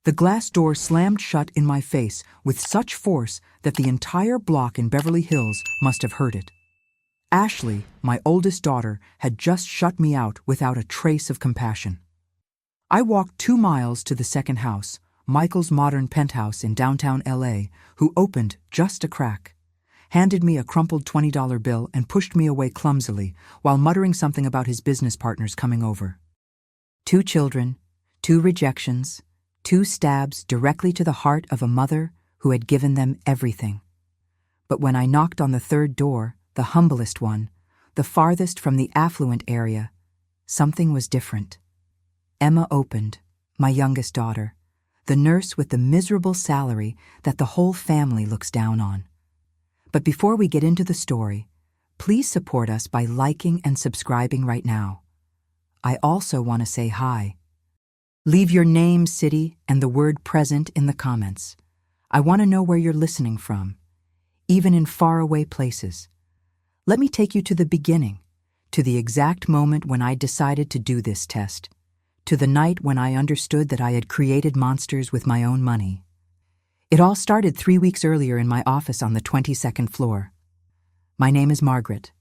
The glass door slammed shut in my face with such force that the entire block in Beverly Hills must have heard it. Ashley, my oldest daughter, had just shut me out without a trace of compassion. I walked 2 miles to the second house, Michael's modern penthouse in downtown LA, who opened just a crack, handed me a crumpled $20 bill and pushed me away clumsily while muttering something about his business partners coming over. 2 children, 2 rejections, 2 stabs directly to the heart of a mother who had given them everything. But when I knocked on the 3rd door, the humblest one, the farthest from the affluent area, something was different. Emma opened, my youngest daughter, the nurse with the miserable salary that the whole family looks down on. But before we get into the story, please support us by liking and subscribing right now. I also want to say hi. Leave your name, city, and the word present in the comments. I want to know where you're listening from, even in faraway places. Let me take you to the beginning, to the exact moment when I decided to do this test, to the night when I understood that I had created monsters with my own money. It all started 3 weeks earlier in my office on the 22nd floor. My name is Margaret.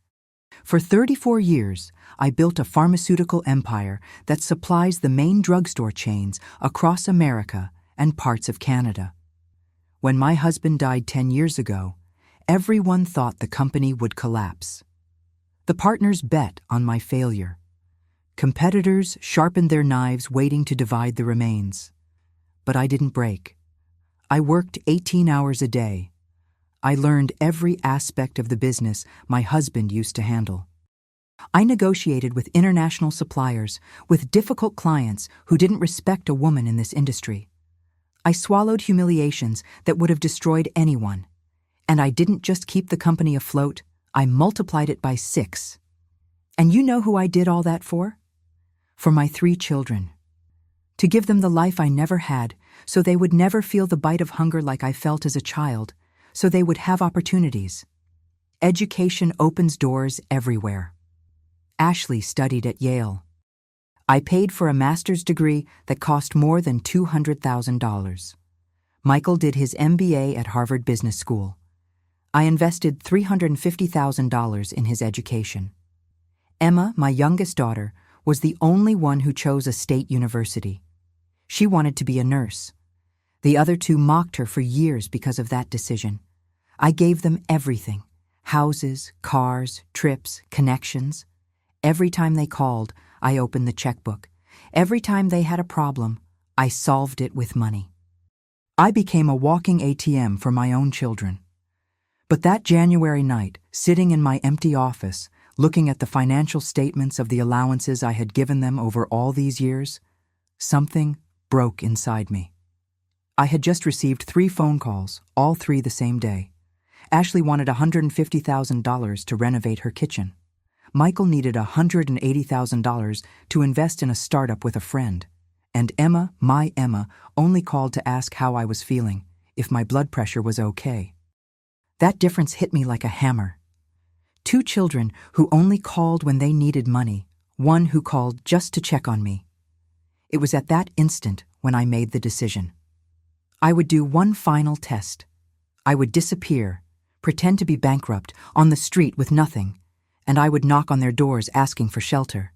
For 34 years, I built a pharmaceutical empire that supplies the main drugstore chains across America and parts of Canada. When my husband died 10 years ago, everyone thought the company would collapse. The partners bet on my failure. Competitors sharpened their knives waiting to divide the remains. But I didn't break. I worked 18 hours a day. I learned every aspect of the business my husband used to handle. I negotiated with international suppliers, with difficult clients who didn't respect a woman in this industry. I swallowed humiliations that would have destroyed anyone. And I didn't just keep the company afloat, I multiplied it by 6. And you know who I did all that for? For my 3 children. To give them the life I never had, so they would never feel the bite of hunger like I felt as a child, so they would have opportunities. Education opens doors everywhere. Ashley studied at Yale. I paid for a master's degree that cost more than $200,000. Michael did his MBA at Harvard Business School. I invested $350,000 in his education. Emma, my youngest daughter, was the only one who chose a state university. She wanted to be a nurse. The other 2 mocked her for years because of that decision. I gave them everything: houses, cars, trips, connections. Every time they called, I opened the checkbook. Every time they had a problem, I solved it with money. I became a walking ATM for my own children. But that January night, sitting in my empty office, looking at the financial statements of the allowances I had given them over all these years, something broke inside me. I had just received 3 phone calls, all 3 the same day. Ashley wanted $150,000 to renovate her kitchen. Michael needed $180,000 to invest in a startup with a friend. And Emma, my Emma, only called to ask how I was feeling, if my blood pressure was okay. That difference hit me like a hammer. 2 children who only called when they needed money, 1 who called just to check on me. It was at that instant when I made the decision. I would do one final test. I would disappear, pretend to be bankrupt, on the street with nothing, and I would knock on their doors asking for shelter.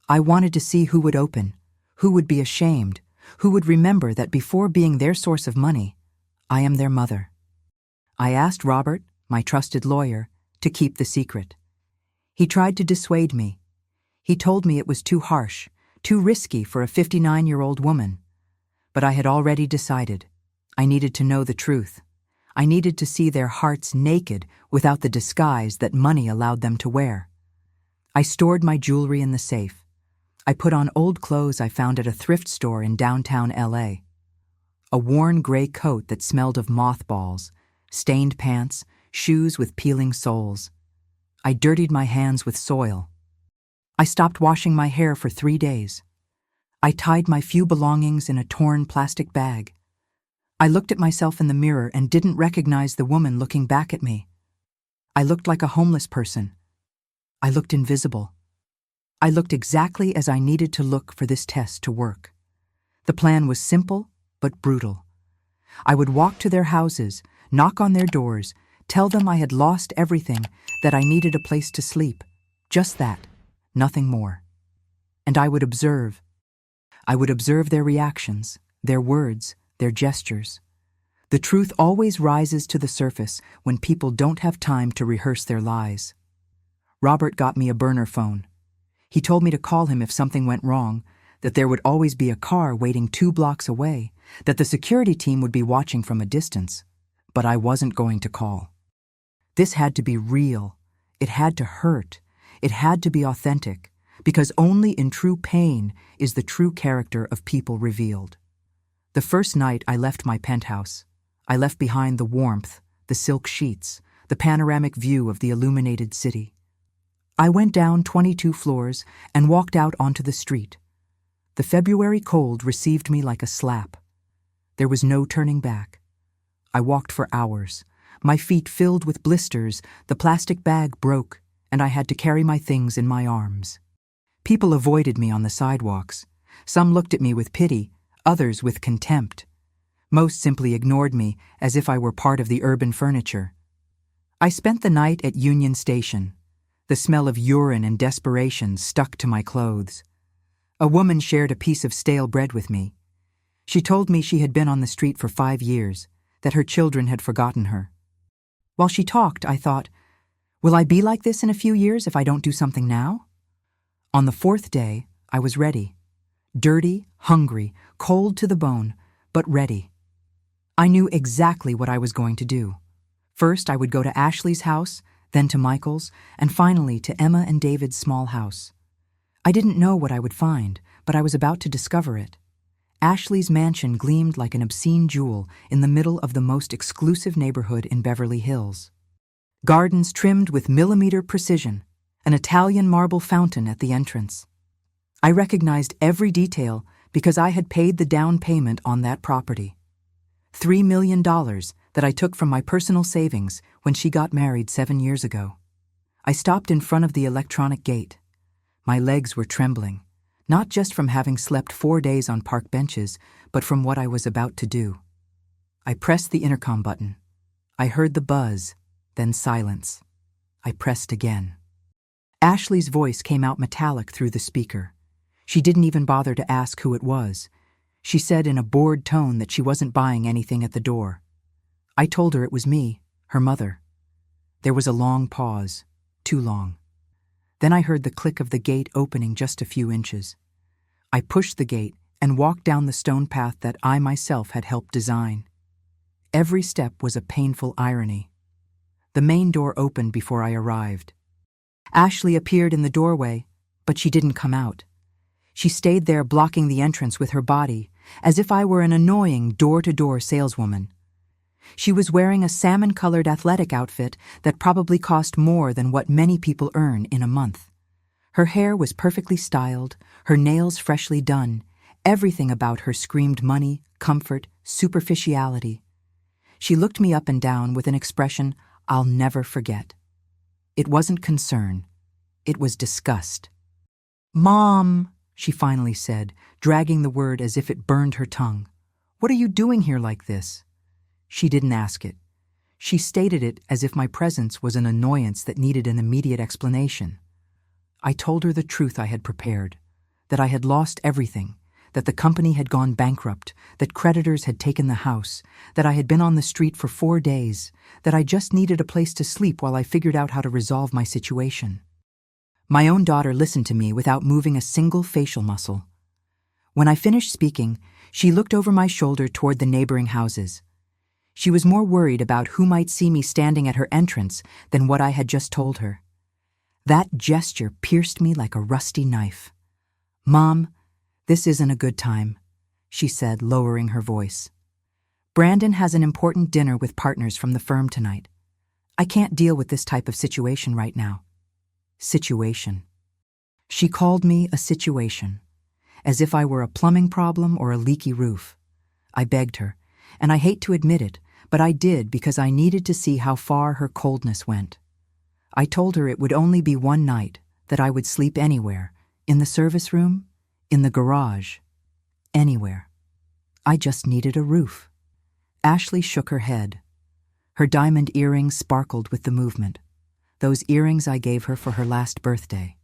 I wanted to see who would open, who would be ashamed, who would remember that before being their source of money, I am their mother. I asked Robert, my trusted lawyer, to keep the secret. He tried to dissuade me. He told me it was too harsh, too risky for a 59-year-old woman. But I had already decided. I needed to know the truth. I needed to see their hearts naked without the disguise that money allowed them to wear. I stored my jewelry in the safe. I put on old clothes I found at a thrift store in downtown LA. A worn gray coat that smelled of mothballs, stained pants, shoes with peeling soles. I dirtied my hands with soil. I stopped washing my hair for 3 days. I tied my few belongings in a torn plastic bag. I looked at myself in the mirror and didn't recognize the woman looking back at me. I looked like a homeless person. I looked invisible. I looked exactly as I needed to look for this test to work. The plan was simple but brutal. I would walk to their houses, knock on their doors, tell them I had lost everything, that I needed a place to sleep. Just that, nothing more. And I would observe. I would observe their reactions, their words, their gestures. The truth always rises to the surface when people don't have time to rehearse their lies. Robert got me a burner phone. He told me to call him if something went wrong, that there would always be a car waiting 2 blocks away, that the security team would be watching from a distance. But I wasn't going to call. This had to be real. It had to hurt. It had to be authentic, because only in true pain is the true character of people revealed. The first night I left my penthouse, I left behind the warmth, the silk sheets, the panoramic view of the illuminated city. I went down 22 floors and walked out onto the street. The February cold received me like a slap. There was no turning back. I walked for hours, my feet filled with blisters, the plastic bag broke, and I had to carry my things in my arms. People avoided me on the sidewalks. Some looked at me with pity, others with contempt. Most simply ignored me as if I were part of the urban furniture. I spent the night at Union Station. The smell of urine and desperation stuck to my clothes. A woman shared a piece of stale bread with me. She told me she had been on the street for 5 years, that her children had forgotten her. While she talked, I thought, will I be like this in a few years if I don't do something now? On the 4th day, I was ready. Dirty, hungry, cold to the bone, but ready. I knew exactly what I was going to do. First, I would go to Ashley's house, then to Michael's, and finally to Emma and David's small house. I didn't know what I would find, but I was about to discover it. Ashley's mansion gleamed like an obscene jewel in the middle of the most exclusive neighborhood in Beverly Hills. Gardens trimmed with millimeter precision, an Italian marble fountain at the entrance. I recognized every detail because I had paid the down payment on that property. $3 million that I took from my personal savings when she got married 7 years ago. I stopped in front of the electronic gate. My legs were trembling, not just from having slept 4 days on park benches, but from what I was about to do. I pressed the intercom button. I heard the buzz, then silence. I pressed again. Ashley's voice came out metallic through the speaker. She didn't even bother to ask who it was. She said in a bored tone that she wasn't buying anything at the door. I told her it was me, her mother. There was a long pause, too long. Then I heard the click of the gate opening just a few inches. I pushed the gate and walked down the stone path that I myself had helped design. Every step was a painful irony. The main door opened before I arrived. Ashley appeared in the doorway, but she didn't come out. She stayed there blocking the entrance with her body, as if I were an annoying door-to-door saleswoman. She was wearing a salmon-colored athletic outfit that probably cost more than what many people earn in a month. Her hair was perfectly styled, her nails freshly done. Everything about her screamed money, comfort, superficiality. She looked me up and down with an expression I'll never forget. It wasn't concern. It was disgust. "Mom," she finally said, dragging the word as if it burned her tongue. "What are you doing here like this?" She didn't ask it. She stated it as if my presence was an annoyance that needed an immediate explanation. I told her the truth I had prepared, that I had lost everything, that the company had gone bankrupt, that creditors had taken the house, that I had been on the street for 4 days, that I just needed a place to sleep while I figured out how to resolve my situation. My own daughter listened to me without moving a single facial muscle. When I finished speaking, she looked over my shoulder toward the neighboring houses. She was more worried about who might see me standing at her entrance than what I had just told her. That gesture pierced me like a rusty knife. "Mom, this isn't a good time," she said, lowering her voice. "Brandon has an important dinner with partners from the firm tonight. I can't deal with this type of situation right now." Situation. She called me a situation, as if I were a plumbing problem or a leaky roof. I begged her, and I hate to admit it, but I did because I needed to see how far her coldness went. I told her it would only be one night, that I would sleep anywhere, in the service room, in the garage, anywhere. I just needed a roof. Ashley shook her head. Her diamond earrings sparkled with the movement. Those earrings I gave her for her last birthday.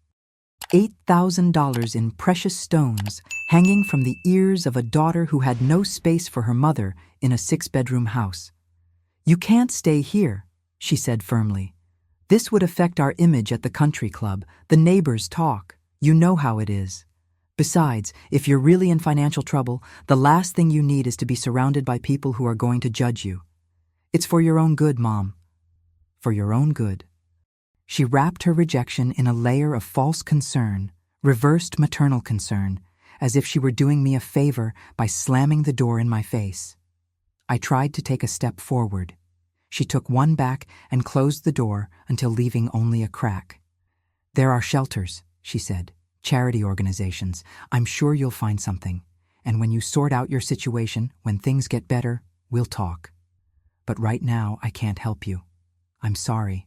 $8,000 in precious stones hanging from the ears of a daughter who had no space for her mother in a 6-bedroom house. "You can't stay here," she said firmly. "This would affect our image at the country club. The neighbors talk. You know how it is. Besides, if you're really in financial trouble, the last thing you need is to be surrounded by people who are going to judge you. It's for your own good, Mom. For your own good." She wrapped her rejection in a layer of false concern, reversed maternal concern, as if she were doing me a favor by slamming the door in my face. I tried to take a step forward. She took one back and closed the door until leaving only a crack. "There are shelters," she said. "Charity organizations. I'm sure you'll find something. And when you sort out your situation, when things get better, we'll talk. But right now, I can't help you. I'm sorry."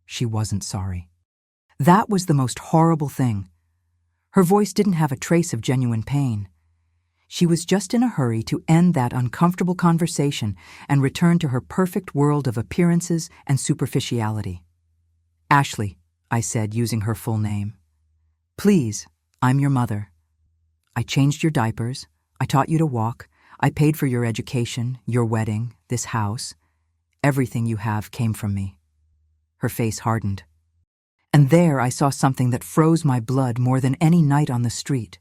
She wasn't sorry. That was the most horrible thing. Her voice didn't have a trace of genuine pain. She was just in a hurry to end that uncomfortable conversation and return to her perfect world of appearances and superficiality. "Ashley," I said, using her full name. "Please, I'm your mother. I changed your diapers. I taught you to walk. I paid for your education, your wedding, this house. Everything you have came from me." Her face hardened. And there I saw something that froze my blood more than any night on the street.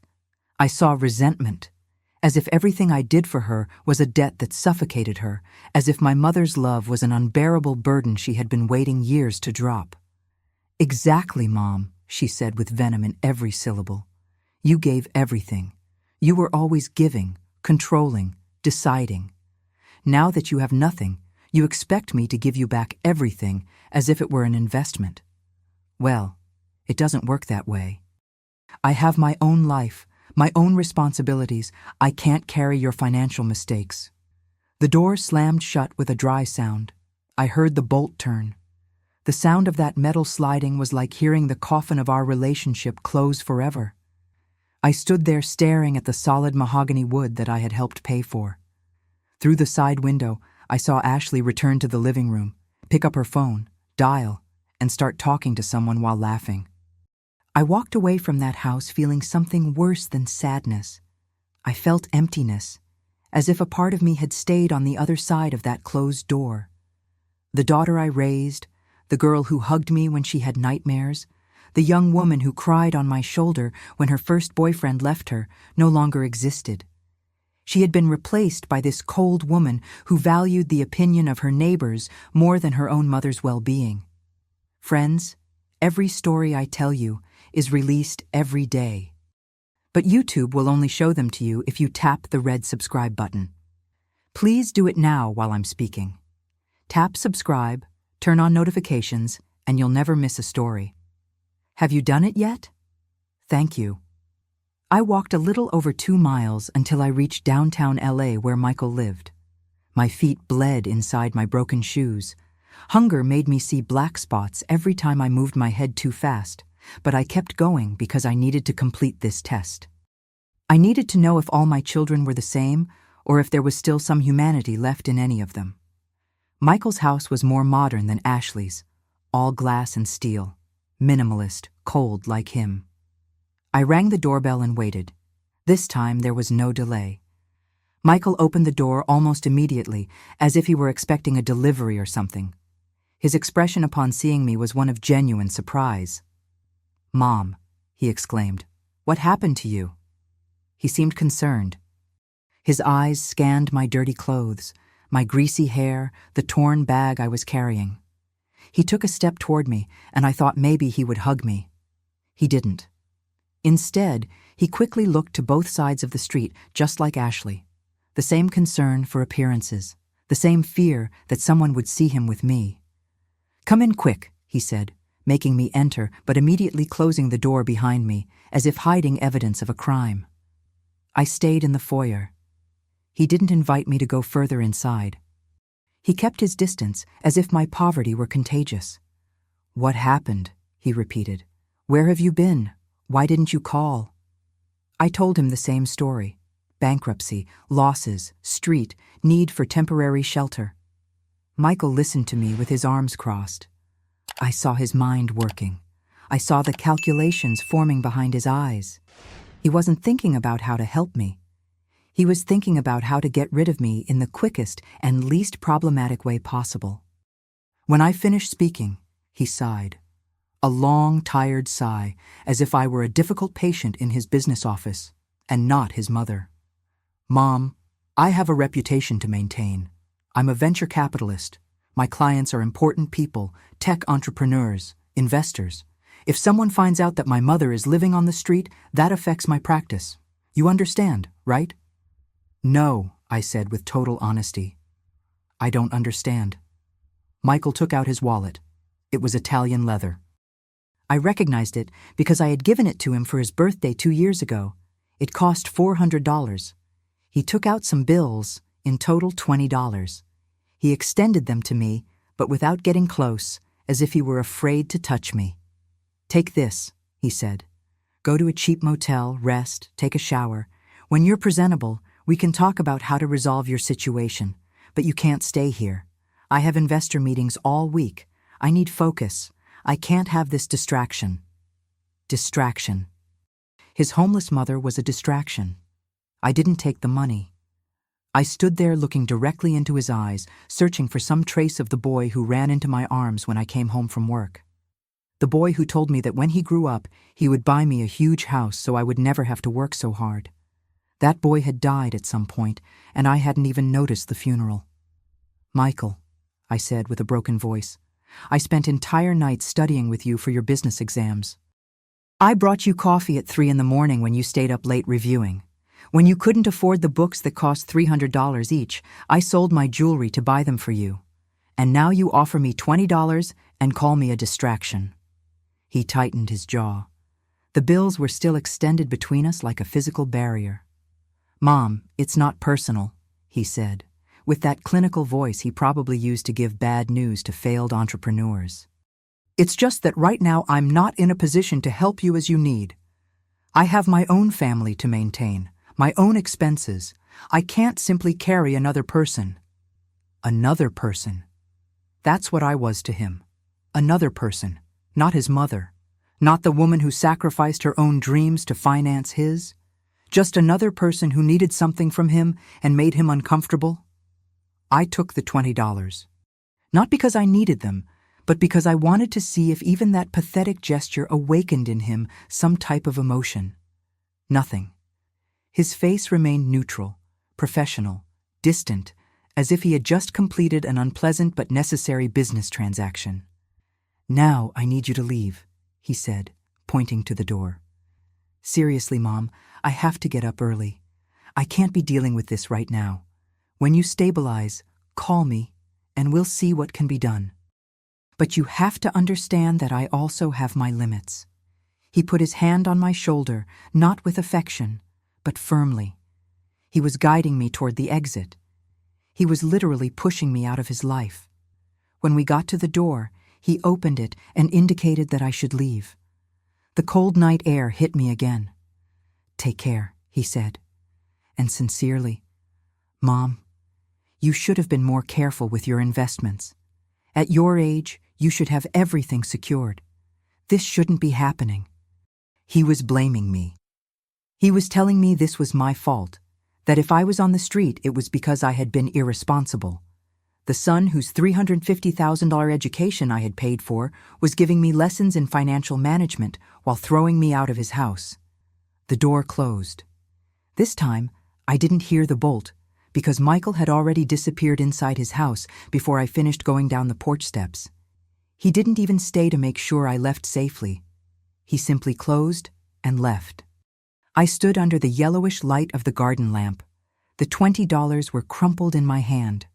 I saw resentment, as if everything I did for her was a debt that suffocated her, as if my mother's love was an unbearable burden she had been waiting years to drop. "Exactly, Mom," she said with venom in every syllable. "You gave everything. You were always giving, controlling, deciding. Now that you have nothing, you expect me to give you back everything as if it were an investment. Well, it doesn't work that way. I have my own life, my own responsibilities. I can't carry your financial mistakes." The door slammed shut with a dry sound. I heard the bolt turn. The sound of that metal sliding was like hearing the coffin of our relationship close forever. I stood there staring at the solid mahogany wood that I had helped pay for. Through the side window, I saw Ashley return to the living room, pick up her phone, dial, and start talking to someone while laughing. I walked away from that house feeling something worse than sadness. I felt emptiness, as if a part of me had stayed on the other side of that closed door. The daughter I raised, the girl who hugged me when she had nightmares, the young woman who cried on my shoulder when her first boyfriend left her, no longer existed. She had been replaced by this cold woman who valued the opinion of her neighbors more than her own mother's well-being. Friends, every story I tell you is released every day. But YouTube will only show them to you if you tap the red subscribe button. Please do it now while I'm speaking. Tap subscribe, turn on notifications, and you'll never miss a story. Have you done it yet? Thank you. I walked a little over 2 miles until I reached downtown LA where Michael lived. My feet bled inside my broken shoes. Hunger made me see black spots every time I moved my head too fast, but I kept going because I needed to complete this test. I needed to know if all my children were the same or if there was still some humanity left in any of them. Michael's house was more modern than Ashley's, all glass and steel. Minimalist, cold like him. I rang the doorbell and waited. This time there was no delay. Michael opened the door almost immediately, as if he were expecting a delivery or something. His expression upon seeing me was one of genuine surprise. "Mom," he exclaimed, "what happened to you?" He seemed concerned. His eyes scanned my dirty clothes, my greasy hair, the torn bag I was carrying. He took a step toward me, and I thought maybe he would hug me. He didn't. Instead, he quickly looked to both sides of the street, just like Ashley. The same concern for appearances, the same fear that someone would see him with me. "Come in quick," he said, making me enter, but immediately closing the door behind me, as if hiding evidence of a crime. I stayed in the foyer. He didn't invite me to go further inside. He kept his distance, as if my poverty were contagious. "What happened?" he repeated. "Where have you been? Why didn't you call?" I told him the same story. bankruptcy, losses, street, need for temporary shelter. Michael listened to me with his arms crossed. I saw his mind working. I saw the calculations forming behind his eyes. He wasn't thinking about how to help me. He was thinking about how to get rid of me in the quickest and least problematic way possible. When I finished speaking, he sighed. A long, tired sigh, as if I were a difficult patient in his business office, and not his mother. Mom, I have a reputation to maintain. I'm a venture capitalist. My clients are important people, tech entrepreneurs, investors. If someone finds out that my mother is living on the street, that affects my practice. You understand, right? No, I said with total honesty. I don't understand. Michael took out his wallet. It was Italian leather. I recognized it because I had given it to him for his birthday 2 years ago. It cost $400. He took out some bills, in total $20. He extended them to me, but without getting close, as if he were afraid to touch me. Take this, he said. Go to a cheap motel, rest, take a shower. When you're presentable, we can talk about how to resolve your situation, but you can't stay here. I have investor meetings all week. I need focus. I can't have this distraction. Distraction. His homeless mother was a distraction. I didn't take the money. I stood there looking directly into his eyes, searching for some trace of the boy who ran into my arms when I came home from work. The boy who told me that when he grew up, he would buy me a huge house so I would never have to work so hard. That boy had died at some point, and I hadn't even noticed the funeral. Michael, I said with a broken voice, I spent entire nights studying with you for your business exams. I brought you coffee at 3 a.m. when you stayed up late reviewing. When you couldn't afford the books that cost $300 each, I sold my jewelry to buy them for you. And now you offer me $20 and call me a distraction. He tightened his jaw. The bills were still extended between us like a physical barrier. Mom, it's not personal, he said, with that clinical voice he probably used to give bad news to failed entrepreneurs. It's just that right now I'm not in a position to help you as you need. I have my own family to maintain, my own expenses. I can't simply carry another person. Another person. That's what I was to him. Another person, not his mother, not the woman who sacrificed her own dreams to finance his. Just another person who needed something from him and made him uncomfortable. I took the $20. Not because I needed them, but because I wanted to see if even that pathetic gesture awakened in him some type of emotion. Nothing. His face remained neutral, professional, distant, as if he had just completed an unpleasant but necessary business transaction. Now I need you to leave, he said, pointing to the door. Seriously, Mom, I have to get up early. I can't be dealing with this right now. When you stabilize, call me, and we'll see what can be done. But you have to understand that I also have my limits. He put his hand on my shoulder, not with affection, but firmly. He was guiding me toward the exit. He was literally pushing me out of his life. When we got to the door, he opened it and indicated that I should leave. The cold night air hit me again. Take care, he said. And sincerely, Mom, you should have been more careful with your investments. At your age, you should have everything secured. This shouldn't be happening. He was blaming me. He was telling me this was my fault, that if I was on the street, it was because I had been irresponsible. The son whose $350,000 education I had paid for was giving me lessons in financial management while throwing me out of his house. The door closed. This time, I didn't hear the bolt, because Michael had already disappeared inside his house before I finished going down the porch steps. He didn't even stay to make sure I left safely. He simply closed and left. I stood under the yellowish light of the garden lamp. The $20 were crumpled in my hand.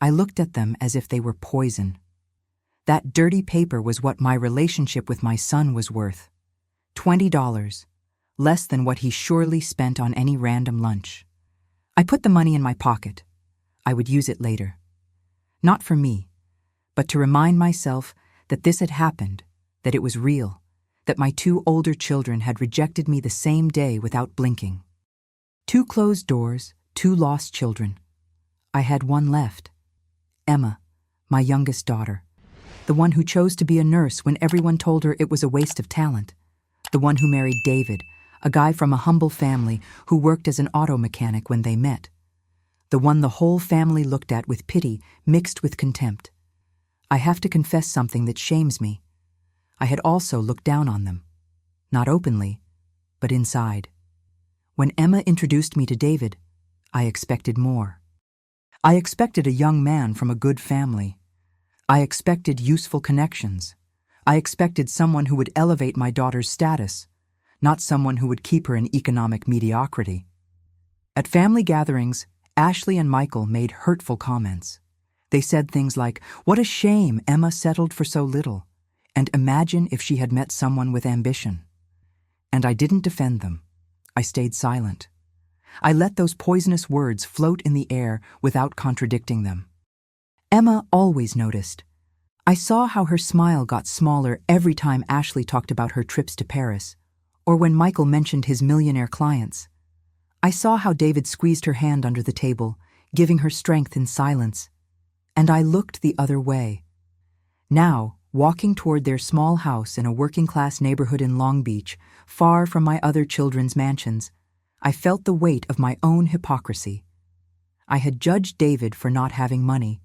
I looked at them as if they were poison. That dirty paper was what my relationship with my son was worth. $20, less than what he surely spent on any random lunch. I put the money in my pocket. I would use it later. Not for me, but to remind myself that this had happened, that it was real, that my 2 older children had rejected me the same day without blinking. 2 closed doors, 2 lost children. I had one left. Emma, my youngest daughter. The one who chose to be a nurse when everyone told her it was a waste of talent. The one who married David, a guy from a humble family who worked as an auto mechanic when they met. The one the whole family looked at with pity mixed with contempt. I have to confess something that shames me. I had also looked down on them. Not openly, but inside. When Emma introduced me to David, I expected more. I expected a young man from a good family. I expected useful connections. I expected someone who would elevate my daughter's status, not someone who would keep her in economic mediocrity. At family gatherings, Ashley and Michael made hurtful comments. They said things like, "What a shame Emma settled for so little," and "Imagine if she had met someone with ambition." And I didn't defend them. I stayed silent. I let those poisonous words float in the air without contradicting them. Emma always noticed. I saw how her smile got smaller every time Ashley talked about her trips to Paris, or when Michael mentioned his millionaire clients. I saw how David squeezed her hand under the table, giving her strength in silence. And I looked the other way. Now, walking toward their small house in a working-class neighborhood in Long Beach, far from my other children's mansions, I felt the weight of my own hypocrisy. I had judged David for not having money.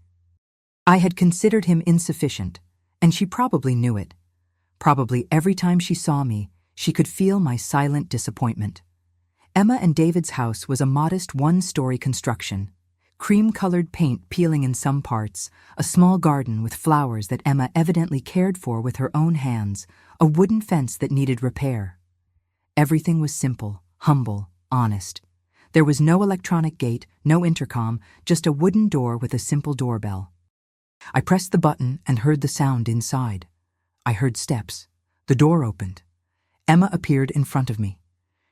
I had considered him insufficient, and she probably knew it. Probably every time she saw me, she could feel my silent disappointment. Emma and David's house was a modest 1-story construction. Cream-colored paint peeling in some parts, a small garden with flowers that Emma evidently cared for with her own hands, a wooden fence that needed repair. Everything was simple, humble, honest. There was no electronic gate, no intercom, just a wooden door with a simple doorbell. I pressed the button and heard the sound inside. I heard steps. The door opened. Emma appeared in front of me.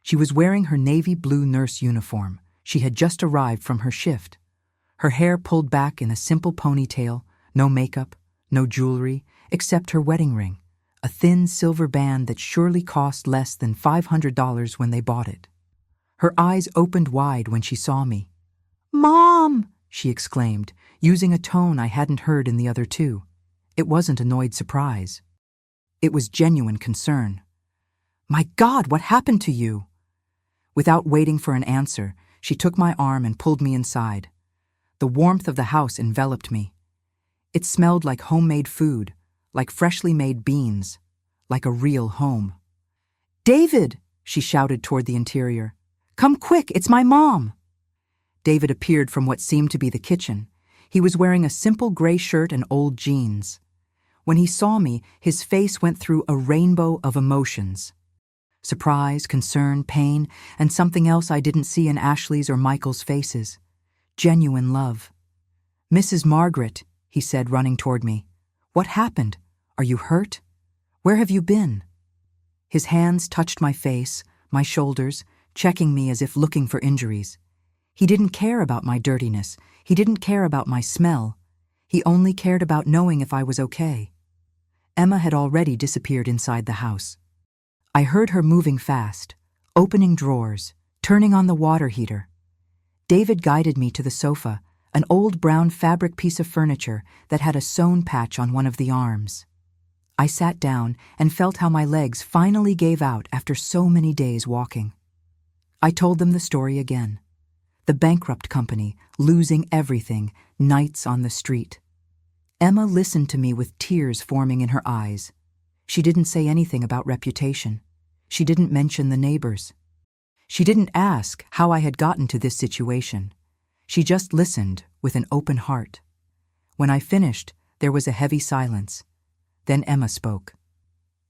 She was wearing her navy blue nurse uniform. She had just arrived from her shift. Her hair pulled back in a simple ponytail, no makeup, no jewelry, except her wedding ring, a thin silver band that surely cost less than $500 when they bought it. Her eyes opened wide when she saw me. "Mom!" she exclaimed, using a tone I hadn't heard in the other two. It wasn't annoyed surprise. It was genuine concern. "My God, what happened to you?" Without waiting for an answer, she took my arm and pulled me inside. The warmth of the house enveloped me. It smelled like homemade food, like freshly made beans, like a real home. "David!" she shouted toward the interior. "Come quick, it's my mom!" David appeared from what seemed to be the kitchen. He was wearing a simple gray shirt and old jeans. When he saw me, his face went through a rainbow of emotions. Surprise, concern, pain, and something else I didn't see in Ashley's or Michael's faces. Genuine love. "Mrs. Margaret," he said, running toward me. "What happened? Are you hurt? Where have you been?" His hands touched my face, my shoulders, checking me as if looking for injuries. He didn't care about my dirtiness. He didn't care about my smell. He only cared about knowing if I was okay. Emma had already disappeared inside the house. I heard her moving fast, opening drawers, turning on the water heater. David guided me to the sofa, an old brown fabric piece of furniture that had a sewn patch on one of the arms. I sat down and felt how my legs finally gave out after so many days walking. I told them the story again. The bankrupt company, losing everything, nights on the street. Emma listened to me with tears forming in her eyes. She didn't say anything about reputation. She didn't mention the neighbors. She didn't ask how I had gotten to this situation. She just listened with an open heart. When I finished, there was a heavy silence. Then Emma spoke.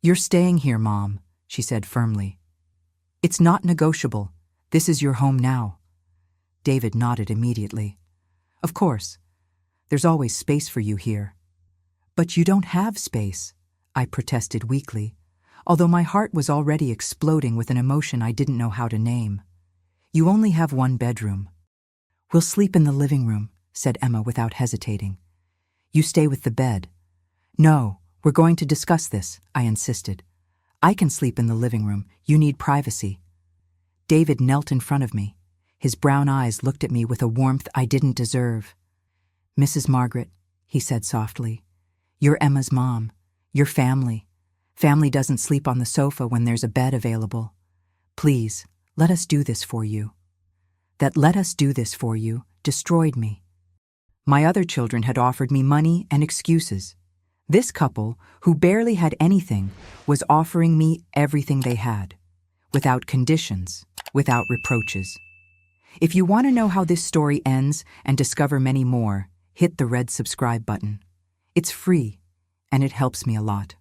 "You're staying here, Mom," she said firmly. "It's not negotiable. This is your home now." David nodded immediately. "Of course. There's always space for you here." "But you don't have space," I protested weakly, although my heart was already exploding with an emotion I didn't know how to name. "You only have one bedroom." "We'll sleep in the living room," said Emma without hesitating. "You stay with the bed." "No, we're going to discuss this," I insisted. "I can sleep in the living room. You need privacy." David knelt in front of me. His brown eyes looked at me with a warmth I didn't deserve. "Mrs. Margaret," he said softly, "you're Emma's mom. You're family. Family doesn't sleep on the sofa when there's a bed available. Please, let us do this for you." That "let us do this for you" destroyed me. My other children had offered me money and excuses. This couple, who barely had anything, was offering me everything they had, without conditions, without reproaches. If you want to know how this story ends and discover many more, hit the red subscribe button. It's free, and it helps me a lot.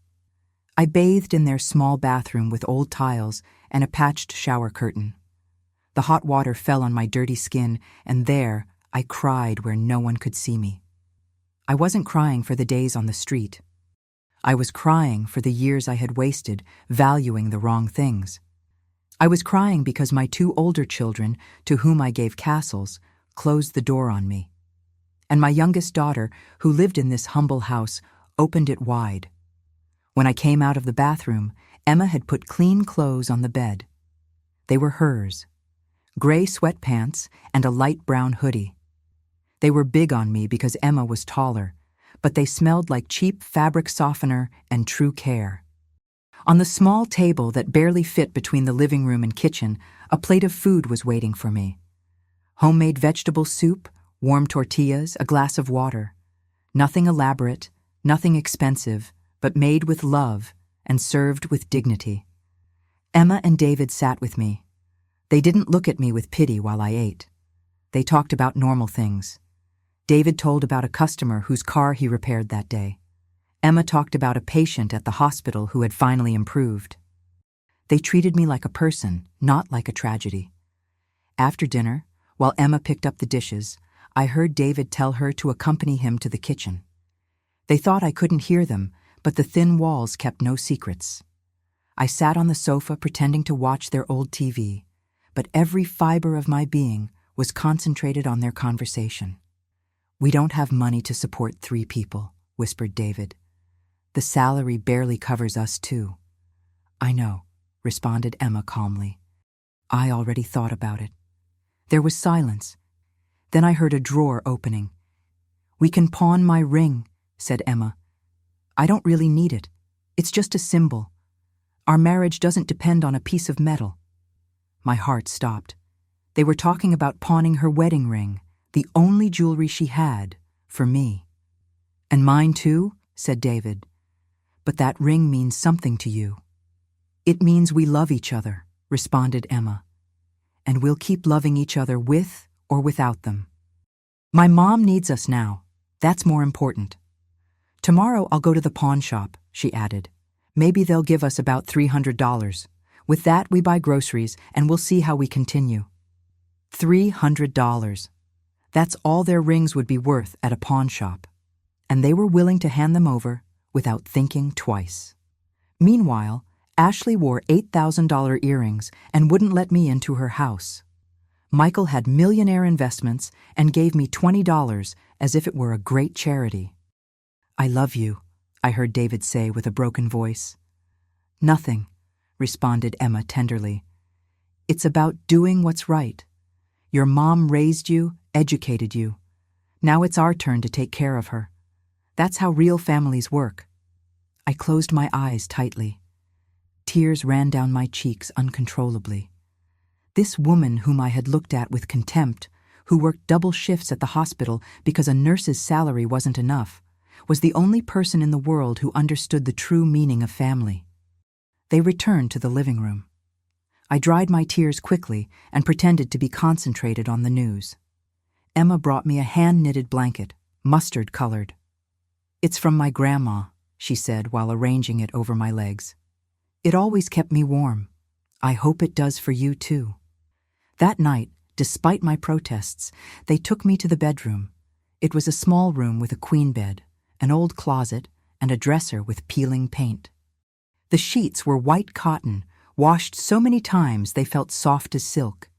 I bathed in their small bathroom with old tiles and a patched shower curtain. The hot water fell on my dirty skin, and there I cried where no one could see me. I wasn't crying for the days on the street. I was crying for the years I had wasted valuing the wrong things. I was crying because my 2 older children, to whom I gave castles, closed the door on me. And my youngest daughter, who lived in this humble house, opened it wide. When I came out of the bathroom, Emma had put clean clothes on the bed. They were hers. Gray sweatpants and a light brown hoodie. They were big on me because Emma was taller, but they smelled like cheap fabric softener and true care. On the small table that barely fit between the living room and kitchen, a plate of food was waiting for me. Homemade vegetable soup, warm tortillas, a glass of water. Nothing elaborate, nothing expensive, but made with love and served with dignity. Emma and David sat with me. They didn't look at me with pity while I ate. They talked about normal things. David told about a customer whose car he repaired that day. Emma talked about a patient at the hospital who had finally improved. They treated me like a person, not like a tragedy. After dinner, while Emma picked up the dishes, I heard David tell her to accompany him to the kitchen. They thought I couldn't hear them, but the thin walls kept no secrets. I sat on the sofa pretending to watch their old TV, but every fiber of my being was concentrated on their conversation. "We don't have money to support 3 people, whispered David. "The salary barely covers us 2. "I know," responded Emma calmly. "I already thought about it." There was silence. Then I heard a drawer opening. "We can pawn my ring," said Emma. "I don't really need it. It's just a symbol. Our marriage doesn't depend on a piece of metal." My heart stopped. They were talking about pawning her wedding ring, the only jewelry she had, for me. "And mine too," said David. "But that ring means something to you." "It means we love each other," responded Emma. "And we'll keep loving each other with or without them. My mom needs us now. That's more important. Tomorrow I'll go to the pawn shop," she added. "Maybe they'll give us about $300. With that, we buy groceries, and we'll see how we continue." $300. That's all their rings would be worth at a pawn shop. And they were willing to hand them over without thinking twice. Meanwhile, Ashley wore $8,000 earrings and wouldn't let me into her house. Michael had millionaire investments and gave me $20 as if it were a great charity. "I love you," I heard David say with a broken voice. "Nothing," responded Emma tenderly. "It's about doing what's right. Your mom raised you, educated you. Now it's our turn to take care of her. That's how real families work." I closed my eyes tightly. Tears ran down my cheeks uncontrollably. This woman whom I had looked at with contempt, who worked double shifts at the hospital because a nurse's salary wasn't enough, was the only person in the world who understood the true meaning of family. They returned to the living room. I dried my tears quickly and pretended to be concentrated on the news. Emma brought me a hand-knitted blanket, mustard-colored. "It's from my grandma," she said while arranging it over my legs. "It always kept me warm. I hope it does for you too." That night, despite my protests, they took me to the bedroom. It was a small room with a queen bed, an old closet, and a dresser with peeling paint. The sheets were white cotton, washed so many times they felt soft as silk.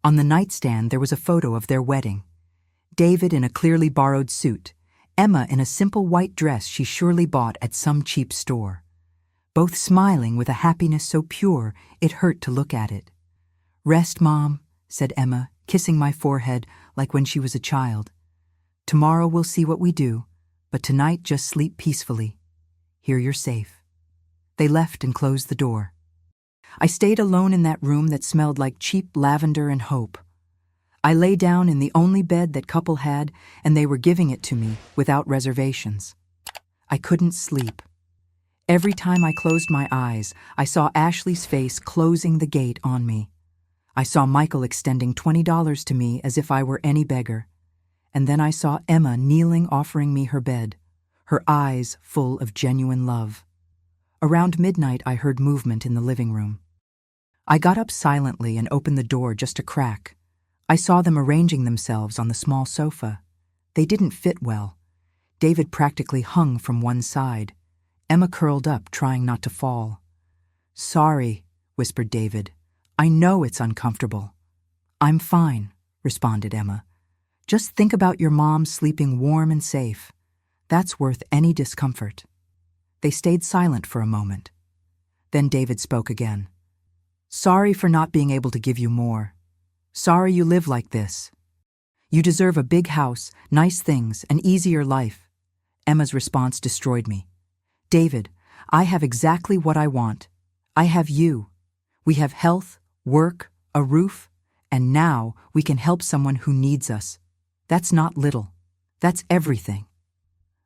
On the nightstand there was a photo of their wedding. David in a clearly borrowed suit, Emma in a simple white dress she surely bought at some cheap store. Both smiling with a happiness so pure it hurt to look at it. "Rest, Mom," said Emma, kissing my forehead like when she was a child. "Tomorrow we'll see what we do, but tonight just sleep peacefully. Here you're safe." They left and closed the door. I stayed alone in that room that smelled like cheap lavender and hope. I lay down in the only bed that couple had, and they were giving it to me without reservations. I couldn't sleep. Every time I closed my eyes, I saw Ashley's face closing the gate on me. I saw Michael extending $20 to me as if I were any beggar. And then I saw Emma kneeling, offering me her bed, her eyes full of genuine love. Around midnight, I heard movement in the living room. I got up silently and opened the door just a crack. I saw them arranging themselves on the small sofa. They didn't fit well. David practically hung from one side. Emma curled up, trying not to fall. "Sorry," whispered David. "I know it's uncomfortable." "I'm fine," responded Emma. "Just think about your mom sleeping warm and safe. That's worth any discomfort." They stayed silent for a moment. Then David spoke again. "Sorry for not being able to give you more. Sorry you live like this. You deserve a big house, nice things, an easier life." Emma's response destroyed me. "David, I have exactly what I want. I have you. We have health, work, a roof, and now we can help someone who needs us. That's not little. That's everything."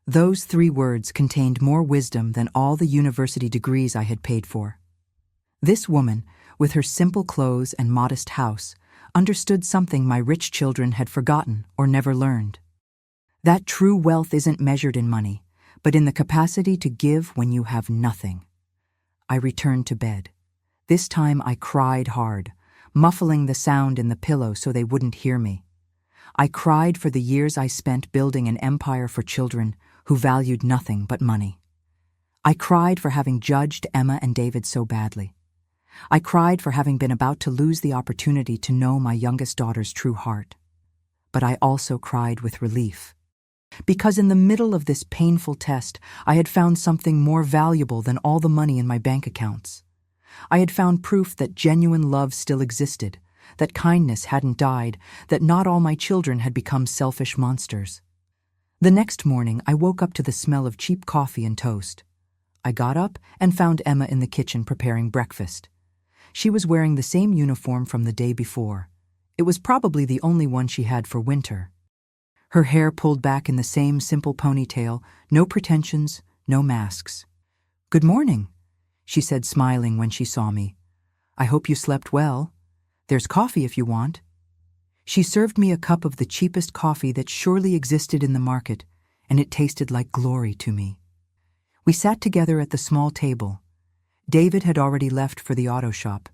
Those 3 words contained more wisdom than all the university degrees I had paid for. This woman, with her simple clothes and modest house, understood something my rich children had forgotten or never learned. That true wealth isn't measured in money, but in the capacity to give when you have nothing. I returned to bed. This time I cried hard, muffling the sound in the pillow so they wouldn't hear me. I cried for the years I spent building an empire for children who valued nothing but money. I cried for having judged Emma and David so badly. I cried for having been about to lose the opportunity to know my youngest daughter's true heart. But I also cried with relief. Because in the middle of this painful test, I had found something more valuable than all the money in my bank accounts. I had found proof that genuine love still existed, that kindness hadn't died, that not all my children had become selfish monsters. The next morning, I woke up to the smell of cheap coffee and toast. I got up and found Emma in the kitchen preparing breakfast. She was wearing the same uniform from the day before. It was probably the only one she had for winter. Her hair pulled back in the same simple ponytail, no pretensions, no masks. "Good morning," she said, smiling when she saw me. "I hope you slept well. There's coffee if you want." She served me a cup of the cheapest coffee that surely existed in the market, and it tasted like glory to me. We sat together at the small table. David had already left for the auto shop.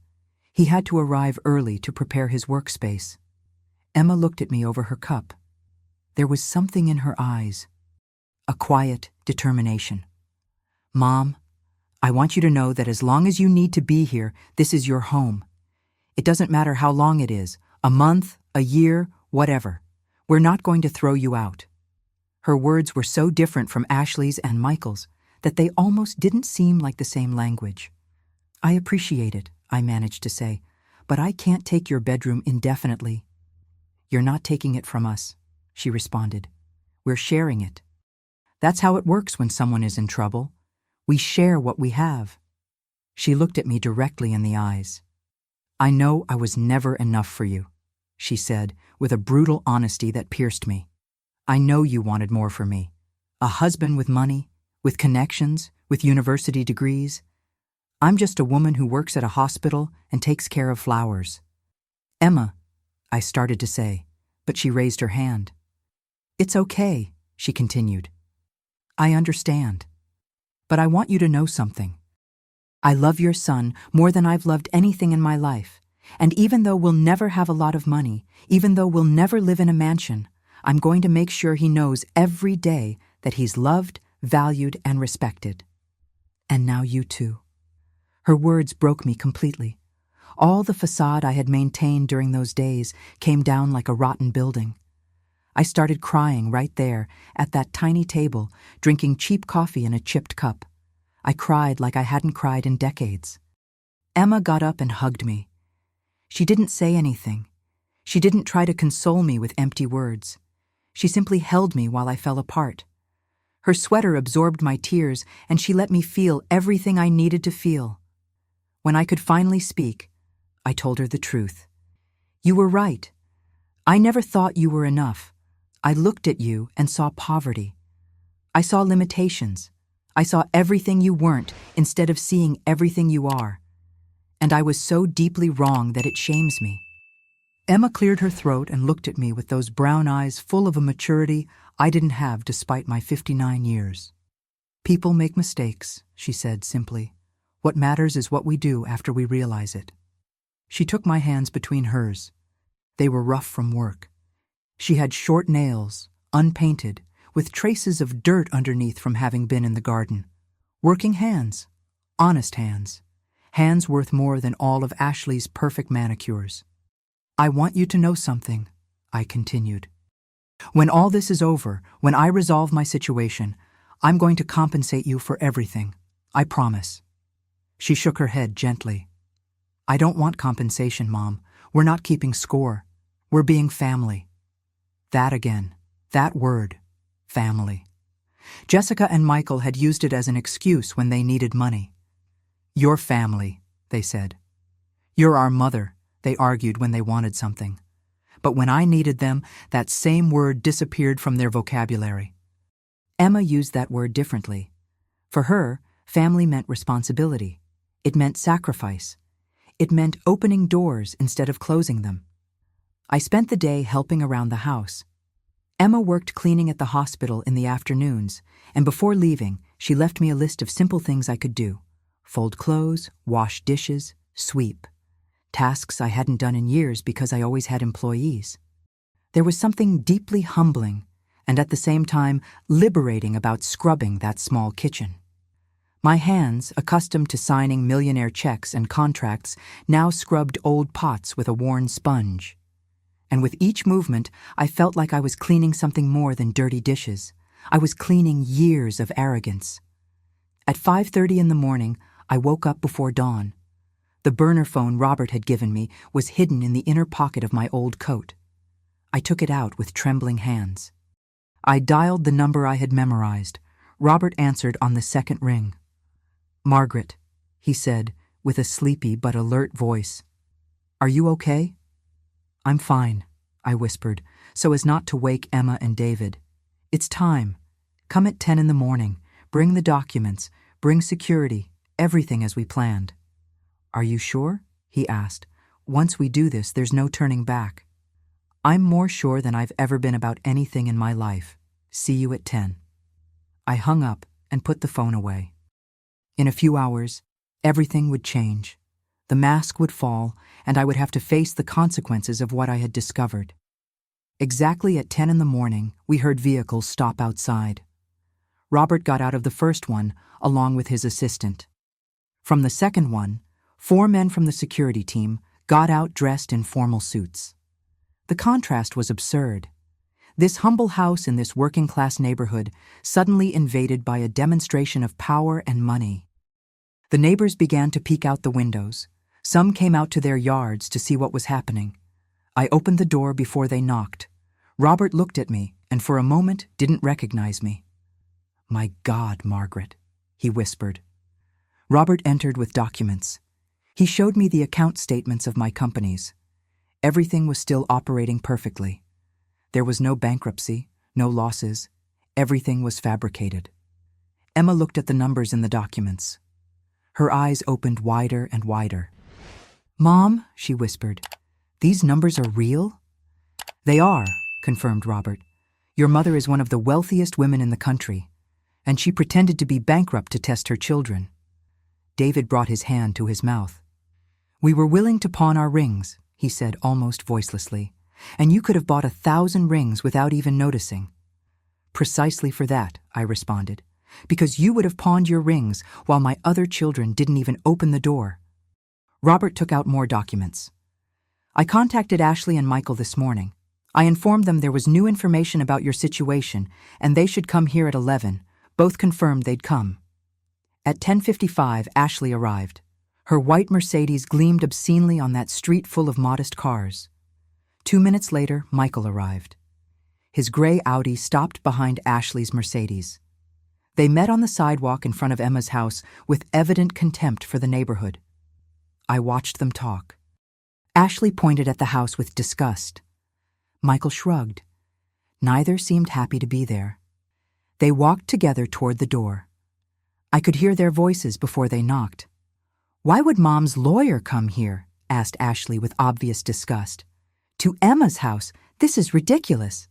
He had to arrive early to prepare his workspace. Emma looked at me over her cup. There was something in her eyes, a quiet determination. "Mom, I want you to know that as long as you need to be here, this is your home. It doesn't matter how long it is, a month, a year, whatever. We're not going to throw you out." Her words were so different from Ashley's and Michael's that they almost didn't seem like the same language. "I appreciate it," I managed to say, "but I can't take your bedroom indefinitely." "You're not taking it from us," she responded. "We're sharing it. That's how it works when someone is in trouble. We share what we have." She looked at me directly in the eyes. "I know I was never enough for you," she said, with a brutal honesty that pierced me. "I know you wanted more for me. A husband with money, with connections, with university degrees. I'm just a woman who works at a hospital and takes care of flowers." "Emma," I started to say, but she raised her hand. "It's okay," she continued. "I understand. But I want you to know something. I love your son more than I've loved anything in my life, and even though we'll never have a lot of money, even though we'll never live in a mansion, I'm going to make sure he knows every day that he's loved, valued, and respected. And now you too." Her words broke me completely. All the facade I had maintained during those days came down like a rotten building. I started crying right there, at that tiny table, drinking cheap coffee in a chipped cup. I cried like I hadn't cried in decades. Emma got up and hugged me. She didn't say anything. She didn't try to console me with empty words. She simply held me while I fell apart. Her sweater absorbed my tears, and she let me feel everything I needed to feel. When I could finally speak, I told her the truth. You were right. I never thought you were enough. I looked at you and saw poverty. I saw limitations. I saw everything you weren't instead of seeing everything you are. And I was so deeply wrong that it shames me. Emma cleared her throat and looked at me with those brown eyes full of a maturity I didn't have despite my 59 years. People make mistakes, she said simply. What matters is what we do after we realize it. She took my hands between hers. They were rough from work. She had short nails, unpainted, with traces of dirt underneath from having been in the garden. Working hands, honest hands, hands worth more than all of Ashley's perfect manicures. I want you to know something, I continued. When all this is over, when I resolve my situation, I'm going to compensate you for everything. I promise. She shook her head gently. I don't want compensation, Mom. We're not keeping score. We're being family. That again. That word. Family. Jessica and Michael had used it as an excuse when they needed money. Your family, they said. You're our mother, they argued when they wanted something. But when I needed them, that same word disappeared from their vocabulary. Emma used that word differently. For her, family meant responsibility. It meant sacrifice. It meant opening doors instead of closing them. I spent the day helping around the house. Emma worked cleaning at the hospital in the afternoons, and before leaving, she left me a list of simple things I could do. Fold clothes, wash dishes, sweep. Tasks I hadn't done in years because I always had employees. There was something deeply humbling and at the same time liberating about scrubbing that small kitchen. My hands, accustomed to signing millionaire checks and contracts, now scrubbed old pots with a worn sponge. And with each movement, I felt like I was cleaning something more than dirty dishes. I was cleaning years of arrogance. At 5:30 in the morning, I woke up before dawn. The burner phone Robert had given me was hidden in the inner pocket of my old coat. I took it out with trembling hands. I dialed the number I had memorized. Robert answered on the second ring. Margaret, he said, with a sleepy but alert voice. Are you okay? I'm fine, I whispered, so as not to wake Emma and David. It's time. Come at 10 in the morning. Bring the documents. Bring security. Everything as we planned. Are you sure? He asked. Once we do this, there's no turning back. I'm more sure than I've ever been about anything in my life. See you at 10. I hung up and put the phone away. In a few hours, everything would change. The mask would fall, and I would have to face the consequences of what I had discovered. Exactly at 10 in the morning, we heard vehicles stop outside. Robert got out of the first one, along with his assistant. From the second one, 4 men from the security team got out dressed in formal suits. The contrast was absurd. This humble house in this working-class neighborhood suddenly invaded by a demonstration of power and money. The neighbors began to peek out the windows. Some came out to their yards to see what was happening. I opened the door before they knocked. Robert looked at me and for a moment didn't recognize me. My God, Margaret, he whispered. Robert entered with documents. He showed me the account statements of my companies. Everything was still operating perfectly. There was no bankruptcy, no losses. Everything was fabricated. Emma looked at the numbers in the documents. Her eyes opened wider and wider. Mom, she whispered, these numbers are real? They are, confirmed Robert. Your mother is one of the wealthiest women in the country, and she pretended to be bankrupt to test her children. David brought his hand to his mouth. We were willing to pawn our rings, he said almost voicelessly, and you could have bought 1,000 rings without even noticing. Precisely for that, I responded, because you would have pawned your rings while my other children didn't even open the door. Robert took out more documents. I contacted Ashley and Michael this morning. I informed them there was new information about your situation and they should come here at 11. Both confirmed they'd come. At 10:55, Ashley arrived. Her white Mercedes gleamed obscenely on that street full of modest cars. 2 minutes later, Michael arrived. His gray Audi stopped behind Ashley's Mercedes. They met on the sidewalk in front of Emma's house with evident contempt for the neighborhood. I watched them talk. Ashley pointed at the house with disgust. Michael shrugged. Neither seemed happy to be there. They walked together toward the door. I could hear their voices before they knocked. "Why would Mom's lawyer come here?" asked Ashley with obvious disgust. "To Emma's house? This is ridiculous."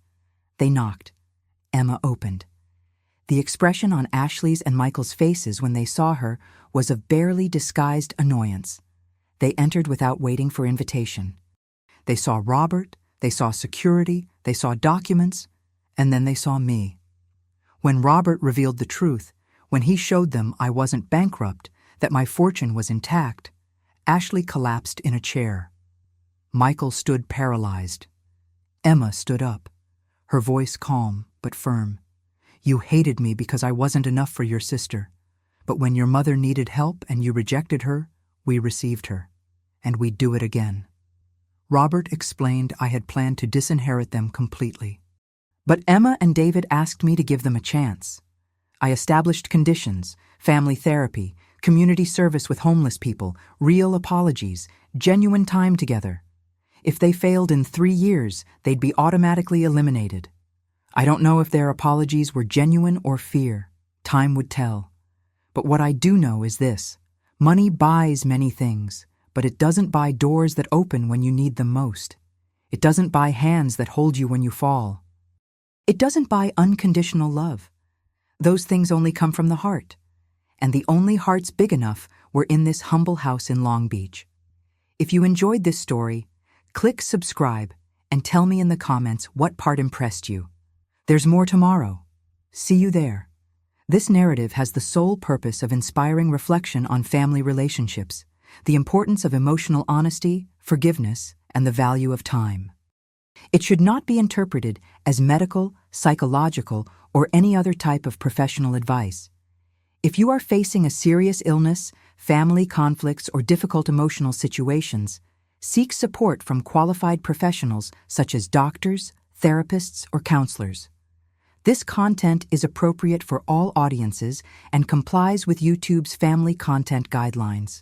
They knocked. Emma opened. The expression on Ashley's and Michael's faces when they saw her was of barely disguised annoyance. They entered without waiting for invitation. They saw Robert, they saw security, they saw documents, and then they saw me. When Robert revealed the truth, when he showed them I wasn't bankrupt, that my fortune was intact, Ashley collapsed in a chair. Michael stood paralyzed. Emma stood up, her voice calm but firm. "You hated me because I wasn't enough for your sister. But when your mother needed help and you rejected her, we received her. And we'd do it again." Robert explained I had planned to disinherit them completely. But Emma and David asked me to give them a chance. I established conditions, family therapy, community service with homeless people, real apologies, genuine time together. If they failed in 3 years, they'd be automatically eliminated. I don't know if their apologies were genuine or fear. Time would tell. But what I do know is this: money buys many things, but it doesn't buy doors that open when you need them most. It doesn't buy hands that hold you when you fall. It doesn't buy unconditional love. Those things only come from the heart. And the only hearts big enough were in this humble house in Long Beach. If you enjoyed this story, click subscribe and tell me in the comments what part impressed you. There's more tomorrow. See you there. This narrative has the sole purpose of inspiring reflection on family relationships, the importance of emotional honesty, forgiveness, and the value of time. It should not be interpreted as medical, psychological, or any other type of professional advice. If you are facing a serious illness, family conflicts, or difficult emotional situations, seek support from qualified professionals such as doctors, therapists, or counselors. This content is appropriate for all audiences and complies with YouTube's family content guidelines.